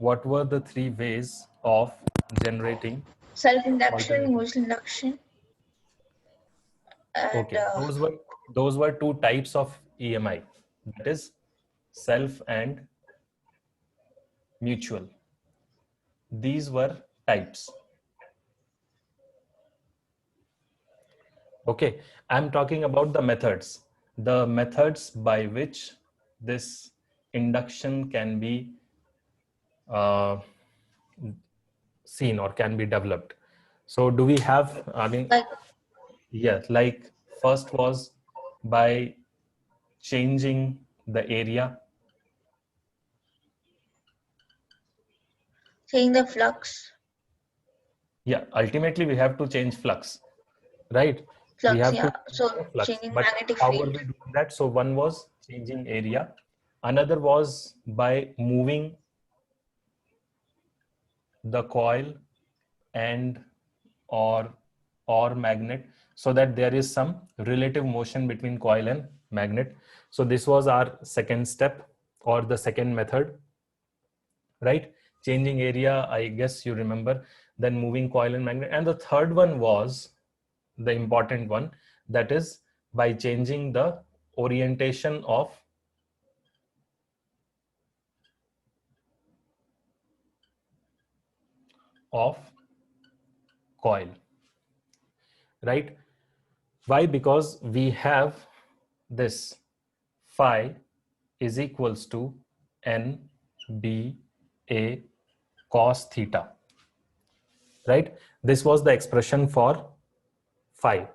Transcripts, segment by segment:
what were the three ways of generating Self-induction, alternating? mutual induction, and Okay, those were two types of EMI, that is self and mutual. These were types. Okay, I'm talking about the methods by which this induction can be uh, seen or can be developed. So do we have, I mean, like yes, like first was by changing the area. saying the flux, Yeah, ultimately we have to change flux, right? We flux, have to yeah. change So the flux, changing but magnetic how were field. we doing that? So one was changing area, another was by moving the coil and or magnet, so that there is some relative motion between coil and magnet. So this was our second step or the second method, right? Changing area, I guess you remember. Then moving coil and magnet, and the third one was the important one, that is by changing the orientation of coil, right? Why? Because we have this phi is equals to NBA cos theta, right? This was the expression for phi,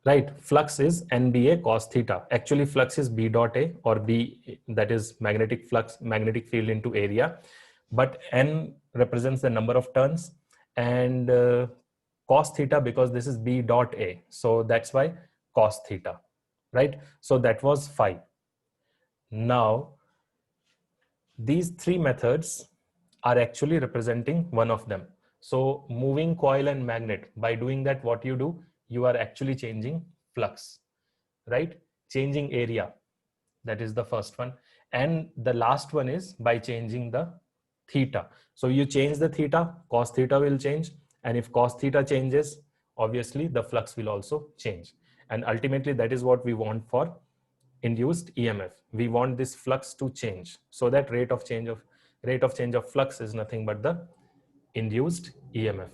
right? Flux is NBA cos theta. Actually, flux is B dot A, or B, that is magnetic flux, magnetic field into area. But N represents the number of turns, and cos theta, because this is B dot A. So that's why cos theta, right? So that was phi. Now, these three methods are actually representing one of them. So moving coil and magnet, by doing that, what you do, you are actually changing flux, right? Changing area, that is the first one. And the last one is by changing the theta. So you change the theta, cos theta will change. And if cos theta changes, obviously the flux will also change. And ultimately that is what we want for induced EMF. We want this flux to change, so that rate of change of flux is nothing but the induced EMF,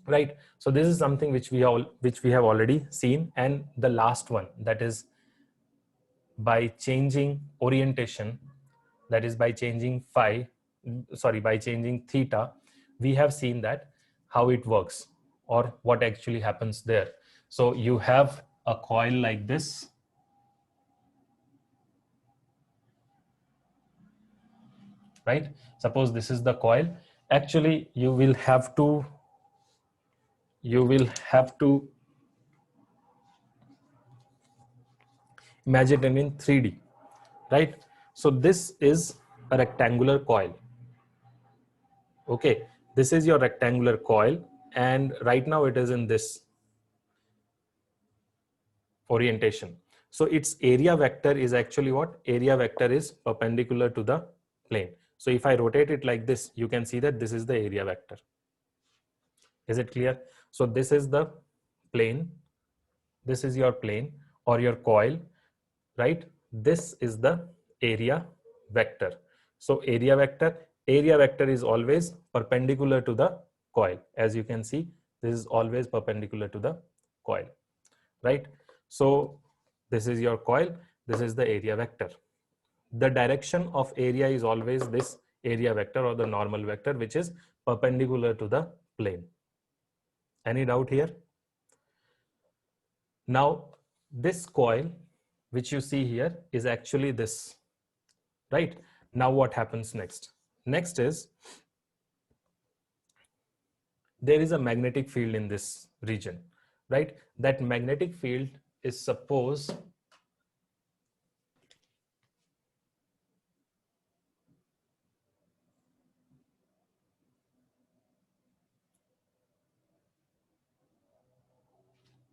right? So this is something which we have already seen. And the last one, that is by changing orientation, that is by changing by changing theta, we have seen that how it works or what actually happens there. So you have a coil like this, right? Suppose this is the coil. Actually, you will have to imagine it in 3D, right? So this is a rectangular coil. Okay, this is your rectangular coil, and right now it is in this orientation. So its area vector is actually what? Area vector is perpendicular to the plane. So if I rotate it like this, you can see that this is the area vector. Is it clear? So this is the plane. This is your plane or your coil, right? This is the area vector. So area vector is always perpendicular to the coil. As you can see, this is always perpendicular to the coil, right? So this is your coil, this is the area vector. The direction of area is always this area vector or the normal vector, which is perpendicular to the plane. Any doubt here? Now, this coil, which you see here, is actually this, right? Now, what happens next? Next is there is a magnetic field in this region, right? That magnetic field is suppose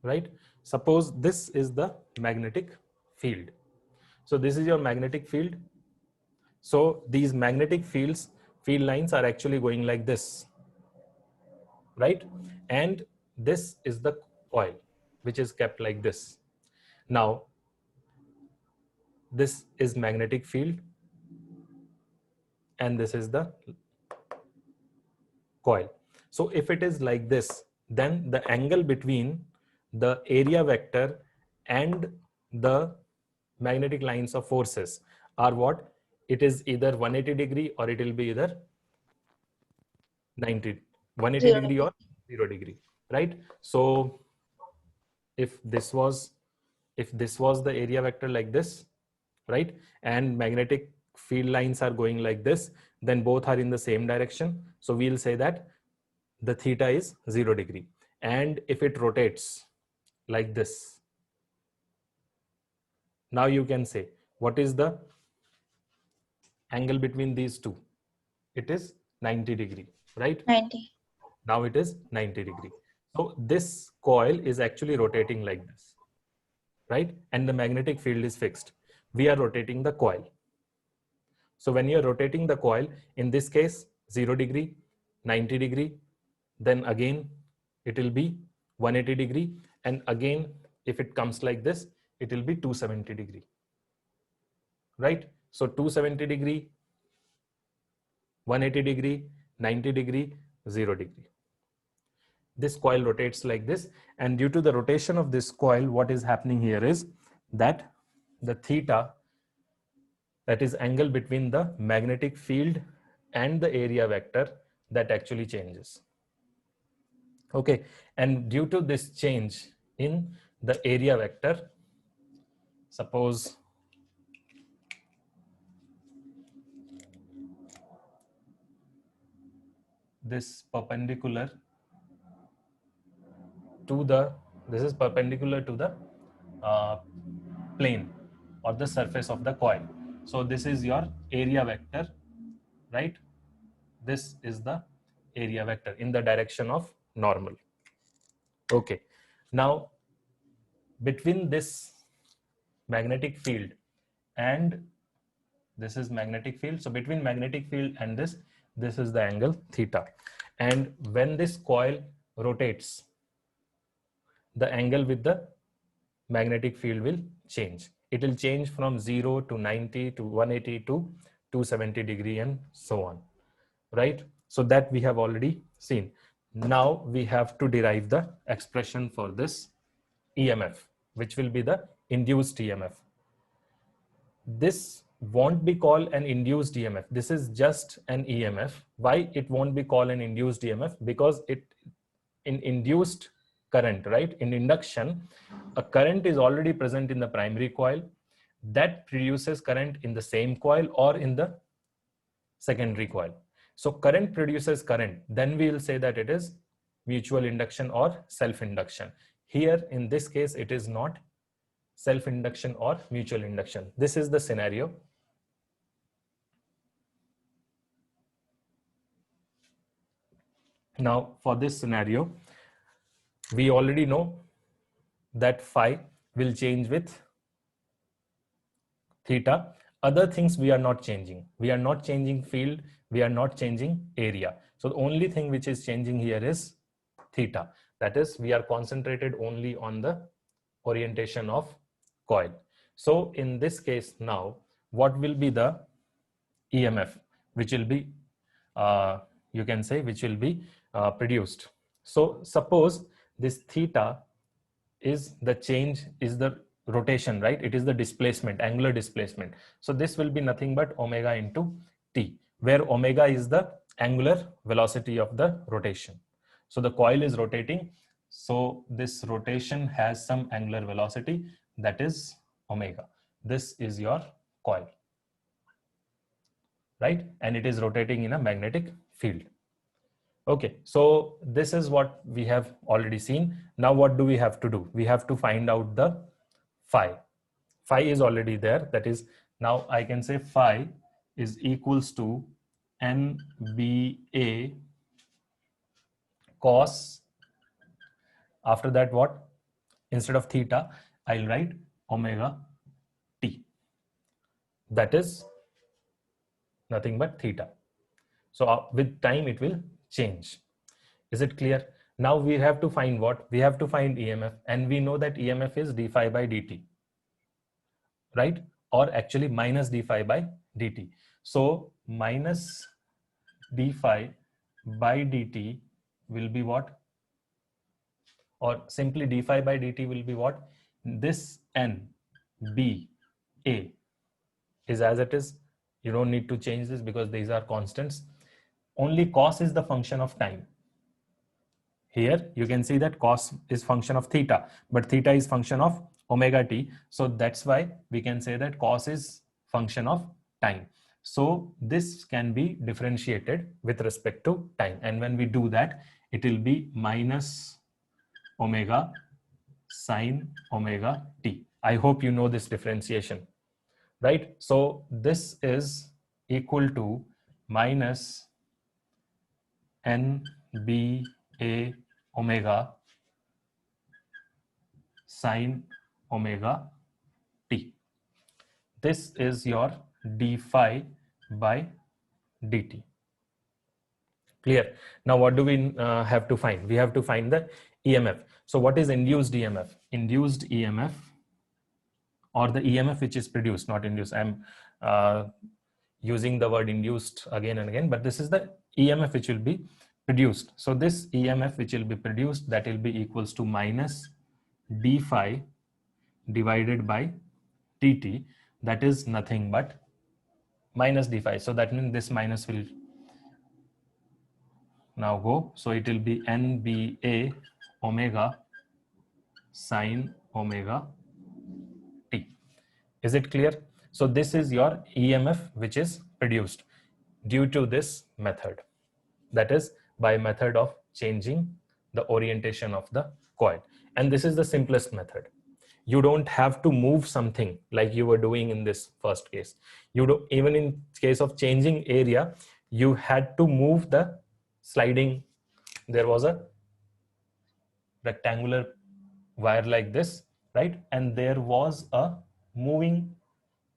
right? Suppose this is the magnetic field. So this is your magnetic field. So these magnetic fields field lines are actually going like this, right? And this is the coil, which is kept like this. Now, this is magnetic field, and this is the coil. So if it is like this, then the angle between the area vector and the magnetic lines of forces are what? It is either 180 degree or it will be either 90, 180 Zero. degree or 0 degree, right? So if this was the area vector like this, right, and magnetic field lines are going like this, then both are in the same direction. So we'll say that the theta is 0 degree. And if it rotates like this, now you can say, what is the angle between these two? It is 90 degree, right? 90. Now it is 90 degree. So this coil is actually rotating like this, right? And the magnetic field is fixed. We are rotating the coil. So when you're rotating the coil, in this case, 0 degree, 90 degree, then again, it will be 180 degree. And again, if it comes like this, it will be 270 degree, right? So 270 degree, 180 degree, 90 degree, 0 degree. This coil rotates like this. And due to the rotation of this coil, what is happening here is that the theta, that is angle between the magnetic field and the area vector, that actually changes. Okay, and due to this change in the area vector, suppose this perpendicular to the, this is perpendicular to the plane or the surface of the coil. So this is your area vector, right? This is the area vector in the direction of normal. Okay, now between this magnetic field and this is magnetic field. So between magnetic field and this is the angle theta. And when this coil rotates, the angle with the magnetic field will change. It will change from 0 to 90 to 180 to 270 degree and so on, right? So that we have already seen. Now we have to derive the expression for this EMF, which will be the induced EMF. This won't be called an induced EMF. This is just an EMF. Why it won't be called an induced EMF? Because it, in induced current, right, in induction, a current is already present in the primary coil that produces current in the same coil or in the secondary coil. So current produces current. Then we will say that it is mutual induction or self-induction. Here in this case, it is not self-induction or mutual induction. This is the scenario. Now for this scenario, we already know that phi will change with theta. Other things we are not changing. We are not changing field. We are not changing area. So the only thing which is changing here is theta. That is, we are concentrated only on the orientation of coil. So in this case now, what will be the EMF, which will be, you can say, which will be produced. So suppose this theta is the change, is the rotation, right? It is the displacement, angular displacement. So this will be nothing but omega into t, where omega is the angular velocity of the rotation. So the coil is rotating. So this rotation has some angular velocity, that is omega. This is your coil, right? And it is rotating in a magnetic field. Okay, so this is what we have already seen. Now what do we have to do? We have to find out the phi. Phi is already there. That is, now I can say phi is equals to NBA cos, after that what? Instead of theta, I'll write omega t. That is nothing but theta. So with time it will change. Is it clear? Now we have to find what? We have to find EMF, and we know that EMF is d phi by dt, right? Or actually minus d phi by dt. So minus d phi by dt will be what? Or simply d phi by dt will be what? This n b a is as it is. You don't need to change this because these are constants. Only cos is the function of time. Here you can see that cos is function of theta, but theta is function of omega t. So that's why we can say that cos is function of time. So this can be differentiated with respect to time. And when we do that, it will be minus omega sine omega t. I hope you know this differentiation, right? So this is equal to minus nba omega sine omega t. This is your d phi by dt. Clear? Now what do we have to find? We have to find the EMF. So what is induced EMF? Induced EMF, or the EMF which is produced, not induced. I'm using the word induced again and again, but this is the EMF which will be produced. So this EMF which will be produced, that will be equals to minus d phi divided by dt, that is nothing but minus d phi. So that means this minus will now go. So it will be nba omega sine omega t. Is it clear? So this is your EMF which is produced due to this method. That is by method of changing the orientation of the coil. And this is the simplest method. You don't have to move something like you were doing in this first case. You do, even in case of changing area, you had to move the sliding. There was a rectangular wire like this, right? And there was a moving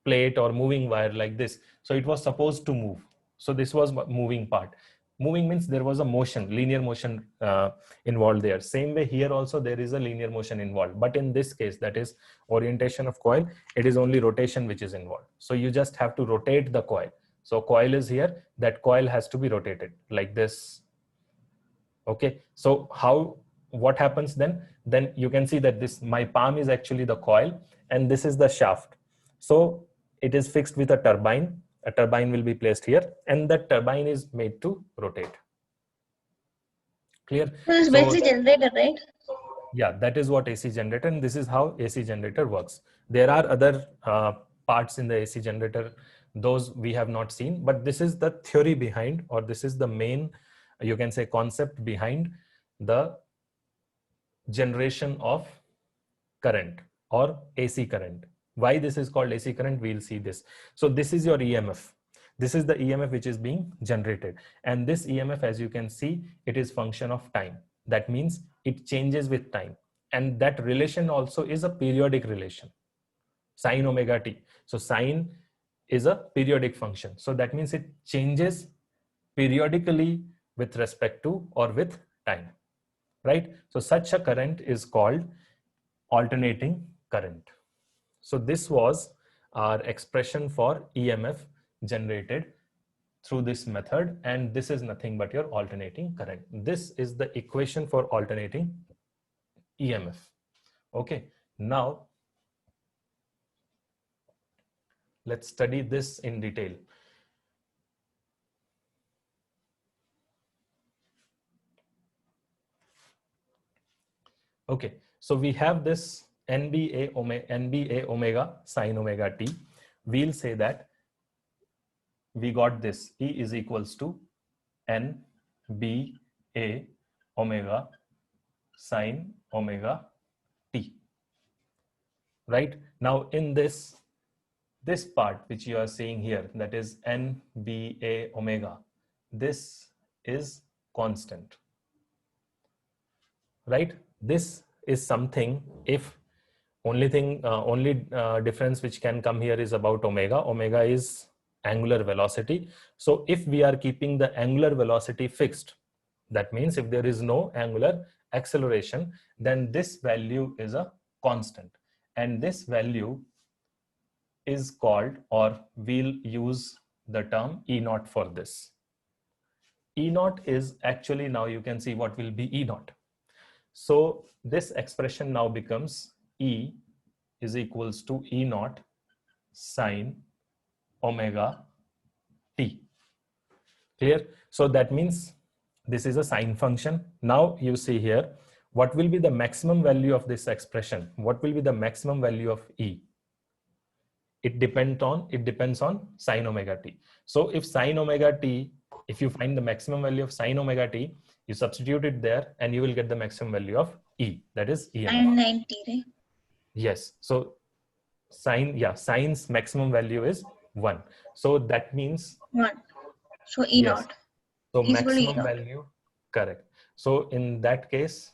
plate or moving wire like this. So it was supposed to move. So this was moving part. Moving means there was a motion, linear motion involved there. Same way here also there is a linear motion involved. But in this case, that is orientation of coil, it is only rotation which is involved. So you just have to rotate the coil. So coil is here, that coil has to be rotated like this. Okay, so what happens then? Then you can see that this, my palm is actually the coil and this is the shaft. So it is fixed with a turbine. A turbine will be placed here and that turbine is made to rotate. Clear? So it's basically generator, right? Yeah, that is what AC generator, and this is how AC generator works. There are other parts in the AC generator, those we have not seen, but this is the theory behind, or this is the main, you can say, concept behind the generation of current or AC current. Why this is called AC current, we'll see this. So this is your EMF. This is the EMF which is being generated. And this EMF, as you can see, it is function of time. That means it changes with time. And that relation also is a periodic relation, sine omega t. So sine is a periodic function. So that means it changes periodically with respect to or with time, right? So such a current is called alternating current. So this was our expression for EMF generated through this method, and this is nothing but your alternating current. This is the equation for alternating EMF. Okay, now let's study this in detail. Okay, so we have this NBA omega sine omega t. We'll say that we got this E is equals to NBA omega sine omega t. Right? Now in this part which you are seeing here, that is NBA omega, this is constant. Right? This is something, if only difference which can come here is about omega. Omega is angular velocity. So if we are keeping the angular velocity fixed, that means if there is no angular acceleration, then this value is a constant, and this value is called, or we'll use the term E naught for this. E naught is actually, now you can see what will be E naught. So this expression now becomes E is equals to E naught sine omega t. Clear? So that means this is a sine function. Now you see here, what will be the maximum value of this expression? What will be the maximum value of E? It depends on sine omega t. So if sine omega t, if you find the maximum value of sine omega t, you substitute it there and you will get the maximum value of E, that is EMF. And 90, right? Yes. So sine's maximum value is 1. So that means 1. So E yes. naught. So Is equal to E maximum naught. value, correct. So in that case,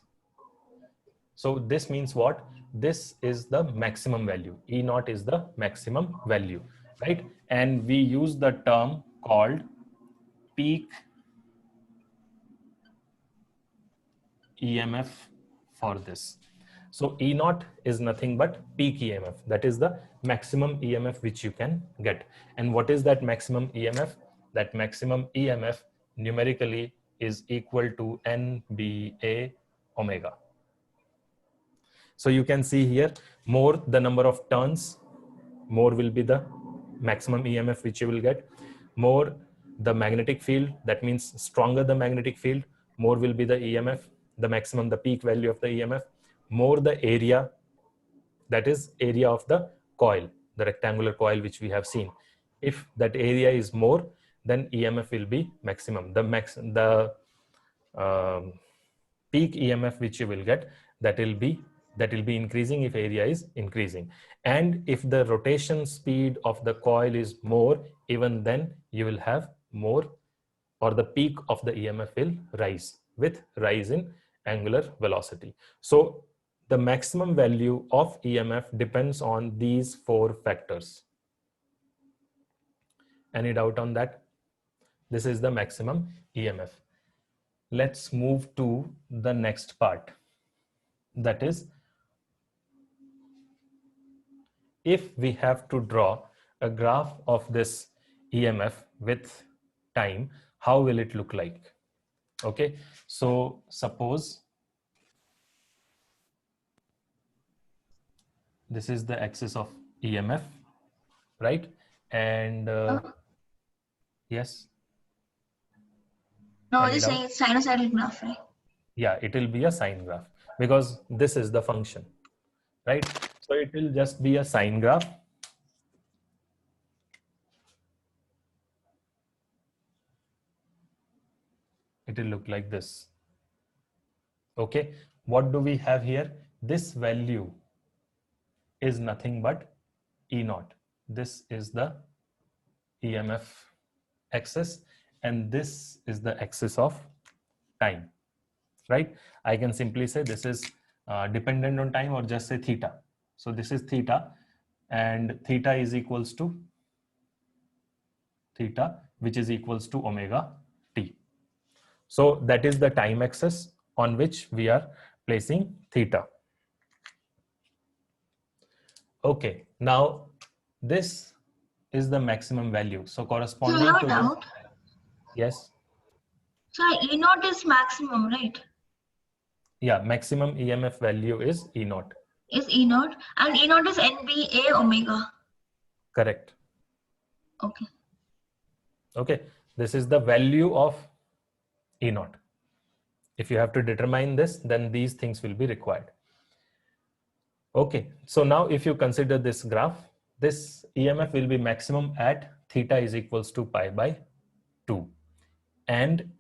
so this means what? This is the maximum value. E naught is the maximum value, right? And we use the term called peak EMF for this. So E naught is nothing but peak EMF. That is the maximum EMF which you can get. And what is that maximum EMF? That maximum EMF numerically is equal to NBA omega. So you can see here, more the number of turns, more will be the maximum EMF which you will get. More the magnetic field, that means stronger the magnetic field, more will be the EMF, the maximum, the peak value of the EMF. More the area, that is area of the coil, the rectangular coil which we have seen. If that area is more, then EMF will be maximum. The peak EMF which you will get, that will be increasing if area is increasing. And if the rotation speed of the coil is more, even then you will have more, or the peak of the EMF will rise with rise in angular velocity. So the maximum value of EMF depends on these 4 factors. Any doubt on that? This is the maximum EMF. Let's move to the next part. That is, if we have to draw a graph of this EMF with time, how will it look like? Okay, so suppose this is the axis of EMF, right? And yes. No, Any just saying doubt? it's sinusoidal graph, right? Yeah, it will be a sine graph because this is the function, right? So it will just be a sine graph. It will look like this. Okay, what do we have here? This value is nothing but E naught. This is the EMF axis, and this is the axis of time, right? I can simply say this is dependent on time, or just say theta. So this is theta, and theta is equals to theta, which is equals to omega t. So that is the time axis on which we are placing theta. Okay, now this is the maximum value. So So I corresponding have to a this, doubt. yes, So E naught is maximum, right? yeah, maximum EMF value is E naught. Is E naught, and E naught is NBA omega. Correct. Okay. Okay, this is the value of E naught. If you have to determine this, then these things will be required. Okay, so now if you consider this graph, this EMF will be maximum at theta is equals to pi by 2. And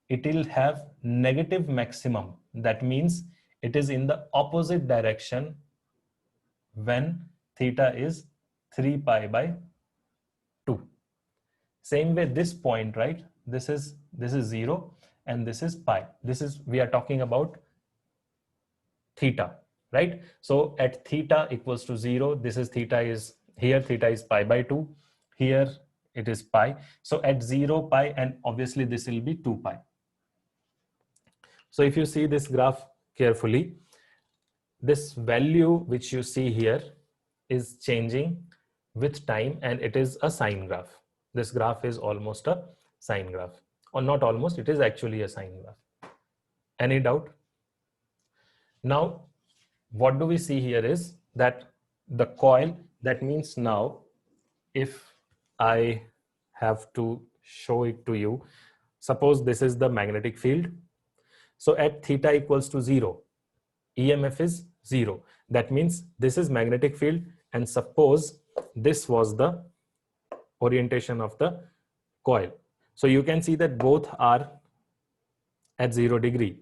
it will have negative maximum. That means it is in the opposite direction when theta is 3 pi by 2. Same way this point, right? This is 0 and this is pi. This is, we are talking about theta, right? So at theta equals to 0, this is theta is here, theta is pi by 2. Here it is pi. So at 0 pi, and obviously this will be 2 pi. So if you see this graph carefully, this value which you see here is changing with time, and it is a sine graph. This graph is almost a sine graph, or not almost, it is actually a sine graph. Any doubt? Now, what do we see here is that the coil, that means now if I have to show it to you, suppose this is the magnetic field. So at theta equals to 0, EMF is 0. That means this is magnetic field, and suppose this was the orientation of the coil. So you can see that both are at 0 degree.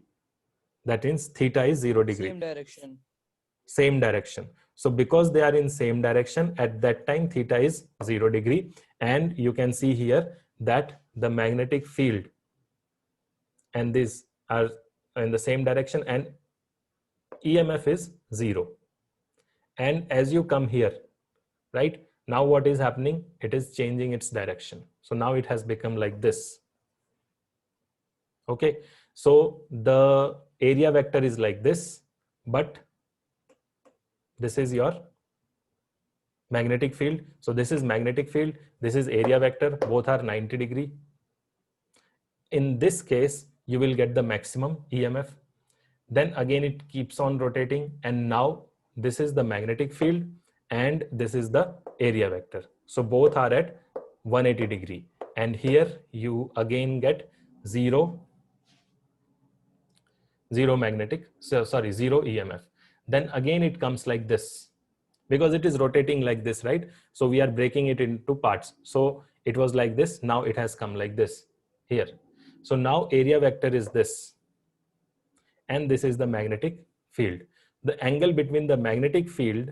That means theta is 0 degree. Same direction. Same direction. So because they are in same direction, at that time theta is 0 degree, and you can see here that the magnetic field and these are in the same direction, and EMF is 0. And as you come here, right, now what is happening? It is changing its direction. So now it has become like this. Okay, so the area vector is like this, but this is your magnetic field. So this is magnetic field, this is area vector, both are 90 degree. In this case, you will get the maximum EMF. Then again, it keeps on rotating, and now this is the magnetic field and this is the area vector. So both are at 180 degree, and here you again get zero magnetic, so sorry, 0 EMF. Then again it comes like this, because it is rotating like this, right? So we are breaking it into parts. So it was like this, now it has come like this here. So now area vector is this, and this is the magnetic field. The angle between the magnetic field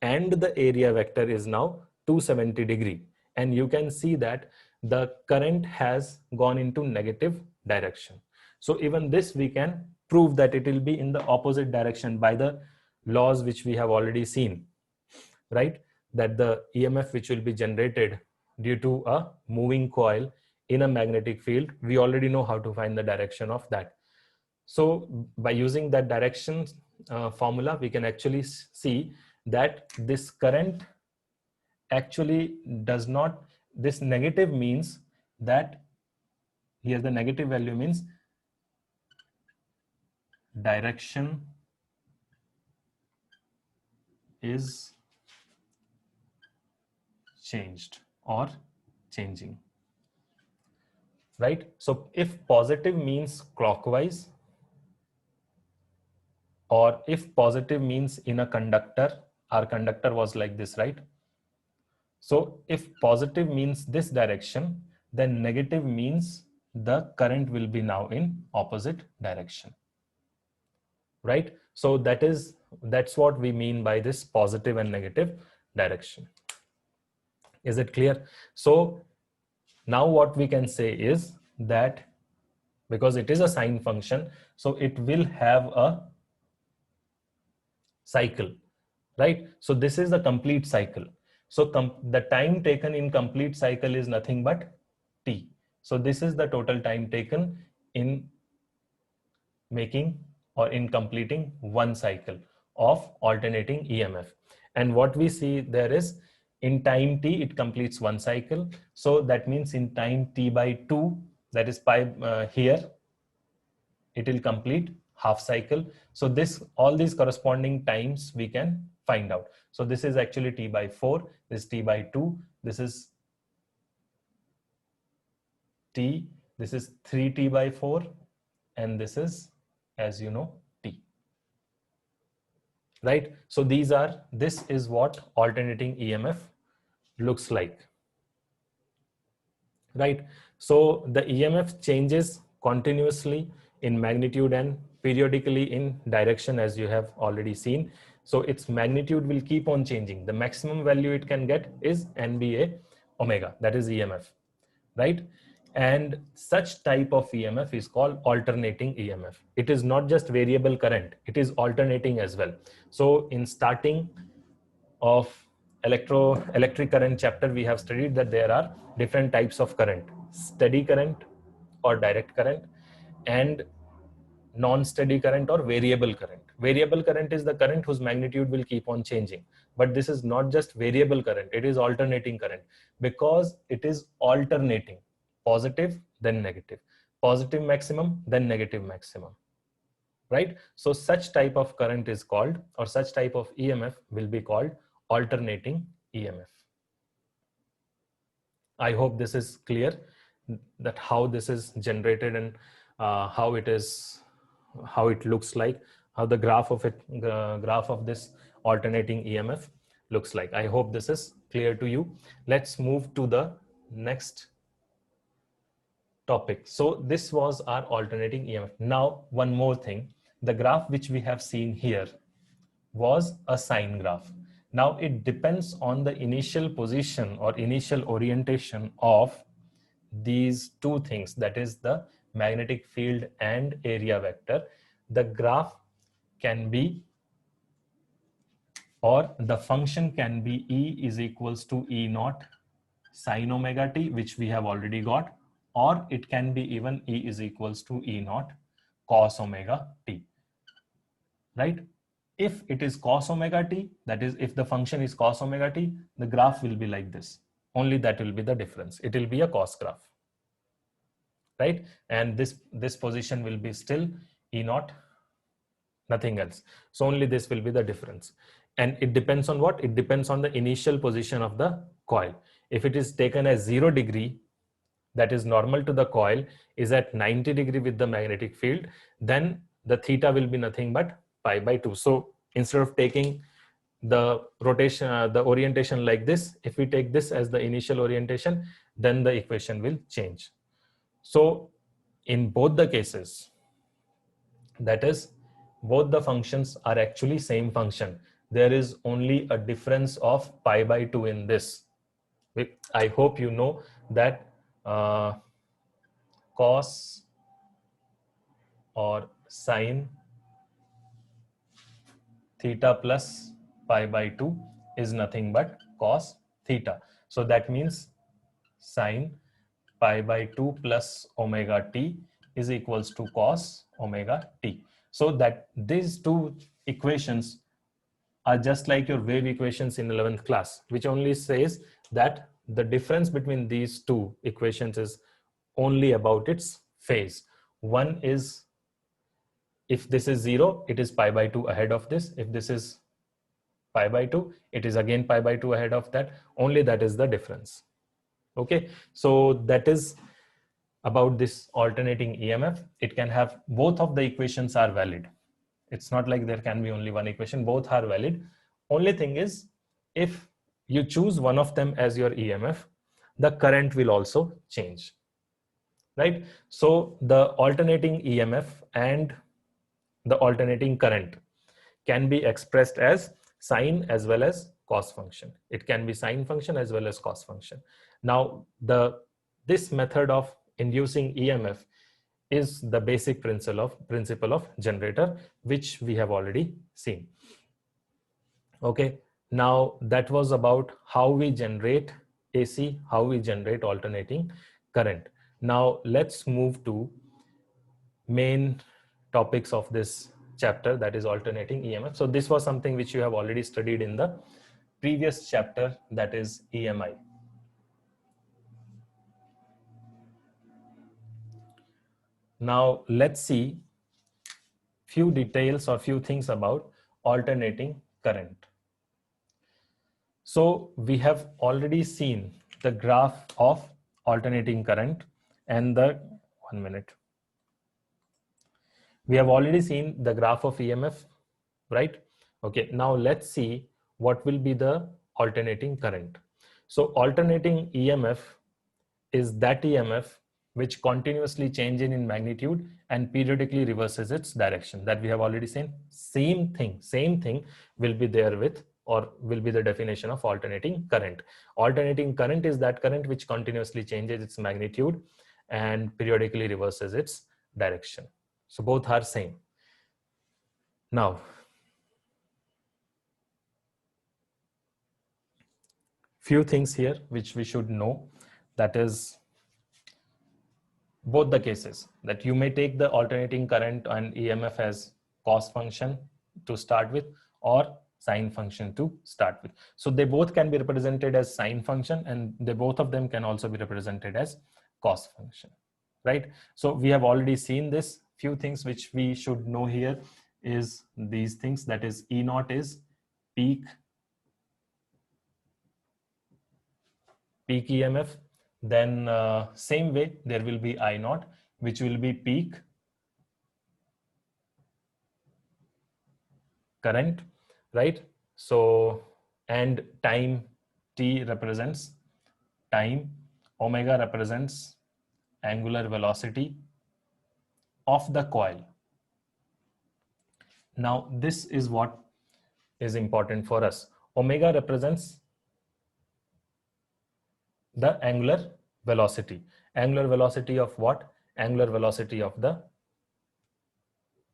and the area vector is now 270 degree, and you can see that the current has gone into negative direction. So even this we can prove that it will be in the opposite direction by the laws which we have already seen, right? That the EMF which will be generated due to a moving coil in a magnetic field, we already know how to find the direction of that. So by using that direction formula, we can actually see that this current actually does not, this negative means that here the negative value means direction is changed or changing, right? So if positive means clockwise, or if positive means in a conductor, our conductor was like this, right? So if positive means this direction, then negative means the current will be now in opposite direction, right? So that's what we mean by this positive and negative direction. Is it clear? So now what we can say is that because it is a sine function, so it will have a cycle, right? So this is the complete cycle. So the time taken in complete cycle is nothing but t. So this is the total time taken in making or in completing one cycle of alternating EMF. And what we see there is in time t, it completes one cycle. So that means in time t by 2, that is pi here, it will complete half cycle. So this, all these corresponding times we can find out. So this is actually t by 4, this t by 2, this is t, this is 3t by 4, and this is, as you know, t, right? So this is what alternating EMF looks like, right? So the EMF changes continuously in magnitude and periodically in direction, as you have already seen. So its magnitude will keep on changing. The maximum value it can get is NBA omega, that is EMF, right? And such type of EMF is called alternating EMF. It is not just variable current, it is alternating as well. So in starting of electric current chapter, we have studied that there are different types of current: steady current or direct current, and non-steady current or variable current. Variable current is the current whose magnitude will keep on changing. But this is not just variable current, it is alternating current, because it is alternating, positive then negative, positive maximum then negative maximum, right? So such type of current is called, or such type of EMF will be called alternating EMF. I hope this is clear, that how this is generated and how it looks like, how the graph of this alternating EMF looks like. I hope this is clear to you. Let's move to the next topic. So this was our alternating EMF. Now, one more thing, the graph which we have seen here was a sine graph. Now it depends on the initial position or initial orientation of these two things, that is the magnetic field and area vector. The graph can be, or the function can be, E is equals to E naught sine omega t, which we have already got, or it can be even E is equals to E naught cos omega t, right? If it is cos omega t, that is, if the function is cos omega t, the graph will be like this. Only that will be the difference. It will be a cos graph, right? And this position will be still E naught, nothing else. So only this will be the difference. And it depends on what? It depends on the initial position of the coil. If it is taken as 0 degree, that is normal to the coil, is at 90 degree with the magnetic field, then the theta will be nothing but pi by 2. So instead of taking the rotation, the orientation like this, if we take this as the initial orientation, then the equation will change. So in both the cases, that is, both the functions are actually same function. There is only a difference of pi by 2 in this. I hope you know that cos or sine theta plus pi by 2 is nothing but cos theta. So that means sine pi by 2 plus omega t is equals to cos omega t. So that these two equations are just like your wave equations in 11th class, which only says that the difference between these two equations is only about its phase. One is, if this is 0, it is pi by 2 ahead of this. If this is pi by 2, it is again pi by 2 ahead of that. Only that is the difference. Okay, so that is about this alternating EMF. It can have, both of the equations are valid. It's not like there can be only one equation, both are valid. Only thing is, if you choose one of them as your EMF, the current will also change, right? So the alternating EMF and the alternating current can be expressed as sine as well as cos function. It can be sine function as well as cos function. Now, this method of inducing EMF is the basic principle of generator, which we have already seen. Okay, now that was about how we generate AC, how we generate alternating current. Now let's move to main topics of this chapter, that is alternating EMF. So this was something which you have already studied in the previous chapter, that is EMI. Now let's see few details or few things about alternating current. So we have already seen the graph of alternating current and the, 1 minute. We have already seen the graph of EMF, right? Okay, now let's see what will be the alternating current. So alternating EMF is that EMF which continuously changes in magnitude and periodically reverses its direction. That we have already seen. Same thing will be there with, or will be the definition of alternating current. Alternating current is that current which continuously changes its magnitude and periodically reverses its direction. So both are same. Now, few things here which we should know. That is both the cases, that you may take the alternating current and EMF as cos function to start with or sine function to start with. So they both can be represented as sine function, and they both of them can also be represented as cos function, right? So we have already seen this. Few things which we should know here is these things, that is E naught is peak EMF. Then same way there will be I naught, which will be peak current, right? So, and time t represents time, omega represents angular velocity of the coil. Now this is what is important for us. Omega represents the angular velocity. Angular velocity of what? Angular velocity of the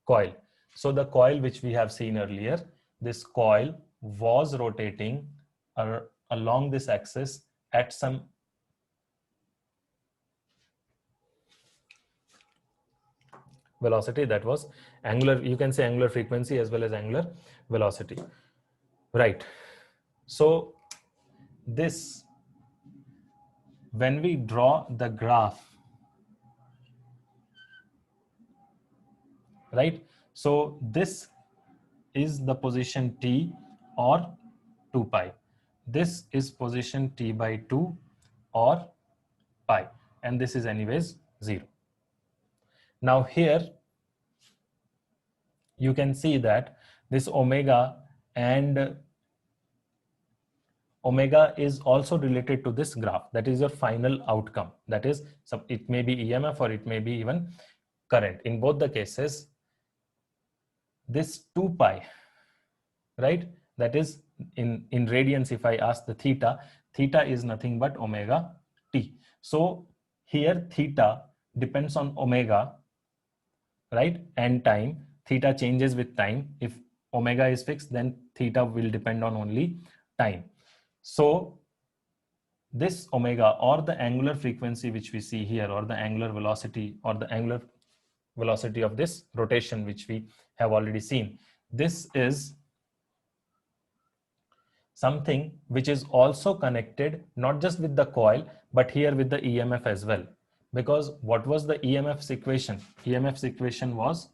coil. So the coil which we have seen earlier, this coil was rotating along this axis at some velocity, that was angular, you can say angular frequency as well as angular velocity, right? So this, when we draw the graph, right? So this is the position t or 2 pi. This is position t by 2 or pi, and this is anyways 0. Now here you can see that this omega and omega is also related to this graph. That is your final outcome. That is, it may be EMF or it may be even current. In both the cases, this 2 pi, right? That is in radians. If I ask the theta is nothing but omega t. So here theta depends on omega, right? And time. Theta changes with time. If omega is fixed, then theta will depend on only time. So this omega, or the angular frequency which we see here, or the angular velocity, or the angular velocity of this rotation which we have already seen, this is something which is also connected not just with the coil but here with the EMF as well. Because what was the EMF's equation? EMF's equation was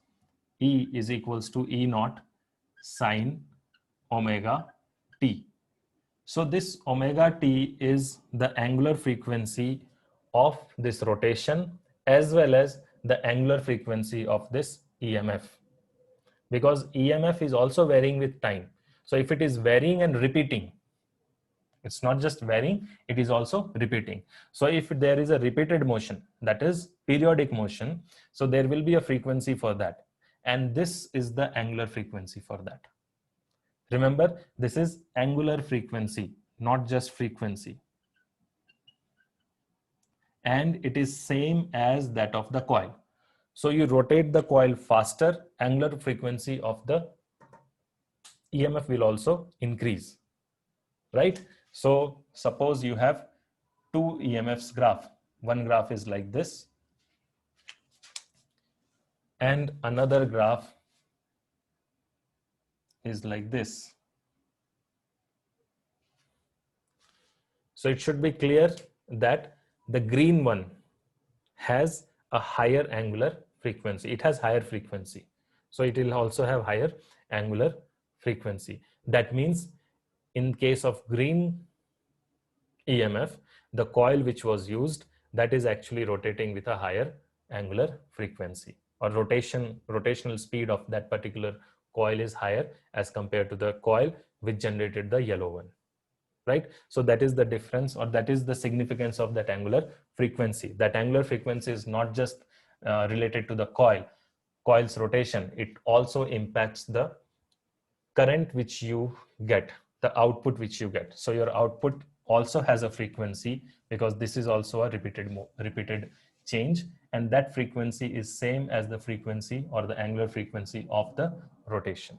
E is equals to E naught sine omega t. So this omega t is the angular frequency of this rotation as well as the angular frequency of this EMF, because EMF is also varying with time. So if it is varying and repeating, it's not just varying, it is also repeating. So if there is a repeated motion, that is periodic motion, so there will be a frequency for that, and this is the angular frequency for that. Remember, this is angular frequency, not just frequency. And it is same as that of the coil. So you rotate the coil faster, angular frequency of the EMF will also increase, right? So suppose you have two EMFs graph. One graph is like this, and another graph is like this. So it should be clear that the green one has a higher angular frequency. It has higher frequency. So it will also have higher angular frequency. That means in case of green EMF, the coil which was used, that is actually rotating with a higher angular frequency, or rotational speed of that particular coil is higher as compared to the coil which generated the yellow one, right? So that is the difference, or that is the significance of that angular frequency. That angular frequency is not just related to the coil's rotation, it also impacts the current which you get, the output which you get. So your output also has a frequency, because this is also a repeated change, and that frequency is same as the frequency or the angular frequency of the rotation.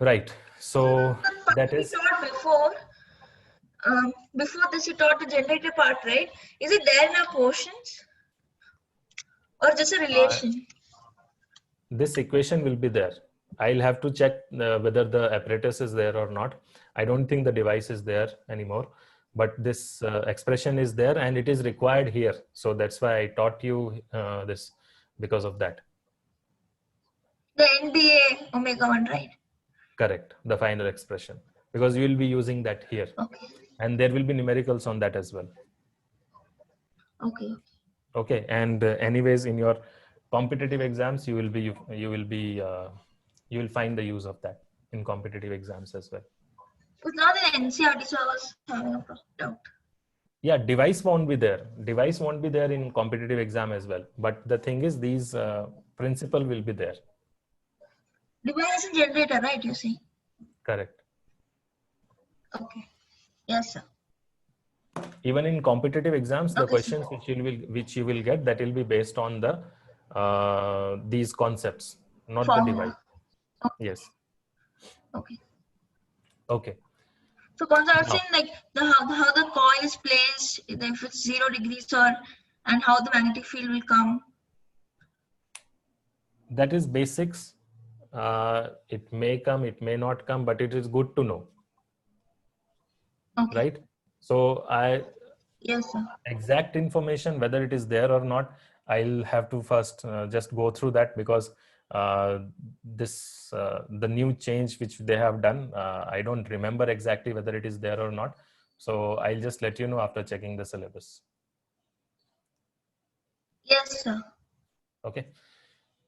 Right. So The that part we is, taught before, before this you taught the generator part, right? Is it there in our portions or just a uh, relation? this equation will be there. I'll have to check whether the apparatus is there or not. I don't think the device is there anymore, but this expression is there and it is required here. So that's why I taught you this, because of that. The NBA omega 1, right? Correct. The final expression, because you will be using that here Okay. and there will be numericals on that as well. Okay. Okay. And anyways, in your competitive exams, you will find the use of that in competitive exams as well. It's not an NCRT, so I was having a doubt. Yeah, device won't be there. Device won't be there in competitive exam as well. But the thing is, these principle will be there. Device and generator, right? You see. Correct. Okay. Yes, sir. Even in competitive exams, the Okay, sir. questions which you will get, that will be based on the these concepts, not the device. Formula. Yes. Okay. Okay. So once I've Now, seen like how the coil is placed, if it's 0 degrees or and how the magnetic field will come. that is basics. It may come, it may not come, but it is good to know, Okay. right? So Yes, sir. exact information whether it is there or not, I'll have to first just go through that, because the new change which they have done, I don't remember exactly whether it is there or not, so I'll just let you know after checking the syllabus. Yes, sir.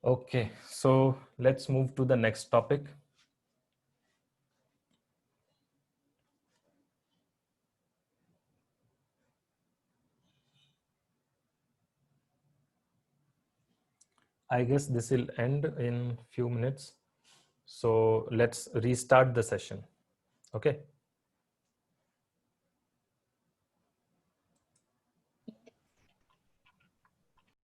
Okay, so let's move to the next topic. I guess this will end in few minutes. So let's restart the session. Okay.